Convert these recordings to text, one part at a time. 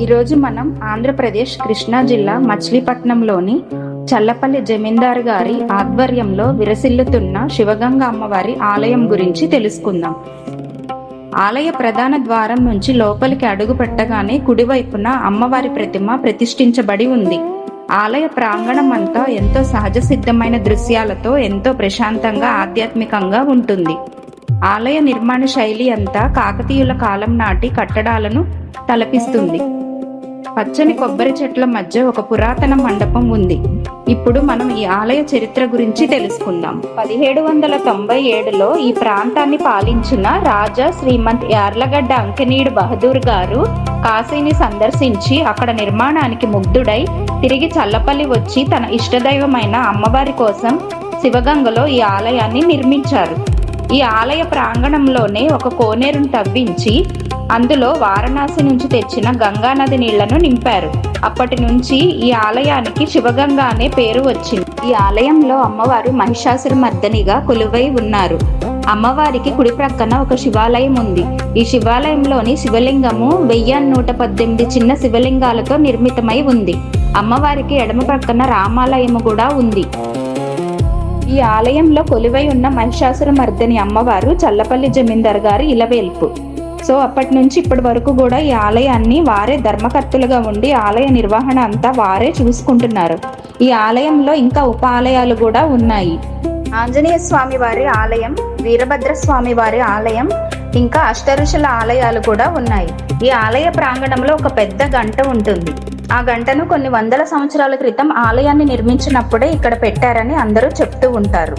ఈరోజు మనం ఆంధ్రప్రదేశ్ కృష్ణా జిల్లా మచిలీపట్నంలోని చల్లపల్లి జమీందారు గారి ఆధ్వర్యంలో విరసిల్లుతున్న శివగంగ అమ్మవారి ఆలయం గురించి తెలుసుకుందాం. ఆలయ ప్రధాన ద్వారం నుంచి లోపలికి అడుగు పెట్టగానే కుడివైపున అమ్మవారి ప్రతిమ ప్రతిష్ఠించబడి ఉంది. ఆలయ ప్రాంగణం అంతా ఎంతో సహజ సిద్ధమైన దృశ్యాలతో ఎంతో ప్రశాంతంగా ఆధ్యాత్మికంగా ఉంటుంది. ఆలయ నిర్మాణ శైలి అంతా కాకతీయుల కాలం నాటి కట్టడాలను తలపిస్తుంది. పచ్చని కొబ్బరి చెట్ల మధ్య ఒక పురాతన మండపం ఉంది. ఇప్పుడు మనం ఈ ఆలయ చరిత్ర గురించి తెలుసుకుందాం. 1797లో ఈ ప్రాంతాన్ని పాలించిన రాజా శ్రీమంత్ యార్లగడ్డ అంకెనీడు బహదూర్ గారు కాశీని సందర్శించి అక్కడ నిర్మాణానికి ముగ్ధుడై తిరిగి చల్లపల్లి వచ్చి తన ఇష్టదైవమైన అమ్మవారి కోసం శివగంగలో ఈ ఆలయాన్ని నిర్మించారు. ఈ ఆలయ ప్రాంగణంలోనే ఒక కోనేరును తవ్వించి అందులో వారణాసి నుంచి తెచ్చిన గంగానది నీళ్లను నింపారు. అప్పటి నుంచి ఈ ఆలయానికి శివగంగ అనే పేరు వచ్చింది. ఈ ఆలయంలో అమ్మవారు మహిషాసురమర్దినిగా కొలువై ఉన్నారు. అమ్మవారికి కుడి ప్రక్కన ఒక శివాలయం ఉంది. ఈ శివాలయంలోని శివలింగము 1118 చిన్న శివలింగాలతో నిర్మితమై ఉంది. అమ్మవారికి ఎడమ ప్రక్కన రామాలయము కూడా ఉంది. ఈ ఆలయంలో కొలువై ఉన్న మహిషాసురమర్దిని అమ్మవారు చల్లపల్లి జమీందార్ గారి ఇలవేల్పు. సో అప్పటి నుంచి ఇప్పటి వరకు కూడా ఈ ఆలయాన్ని వారే ధర్మకర్తలుగా ఉండి ఆలయ నిర్వహణ అంతా వారే చూసుకుంటున్నారు. ఈ ఆలయంలో ఇంకా ఉప ఆలయాలు కూడా ఉన్నాయి. ఆంజనేయ స్వామి వారి ఆలయం, వీరభద్ర స్వామి వారి ఆలయం, ఇంకా అష్టఋషుల ఆలయాలు కూడా ఉన్నాయి. ఈ ఆలయ ప్రాంగణంలో ఒక పెద్ద గంట ఉంటుంది. ఆ గంటను కొన్ని వందల సంవత్సరాల క్రితం ఆలయాన్ని నిర్మించినప్పుడే ఇక్కడ పెట్టారని అందరూ చెప్తూ ఉంటారు.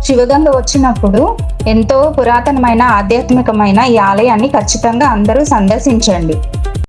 శివగంగ వచ్చినప్పుడు ఎంతో పురాతనమైన ఆధ్యాత్మికమైన ఈ ఆలయాన్ని ఖచ్చితంగా అందరూ సందర్శించండి.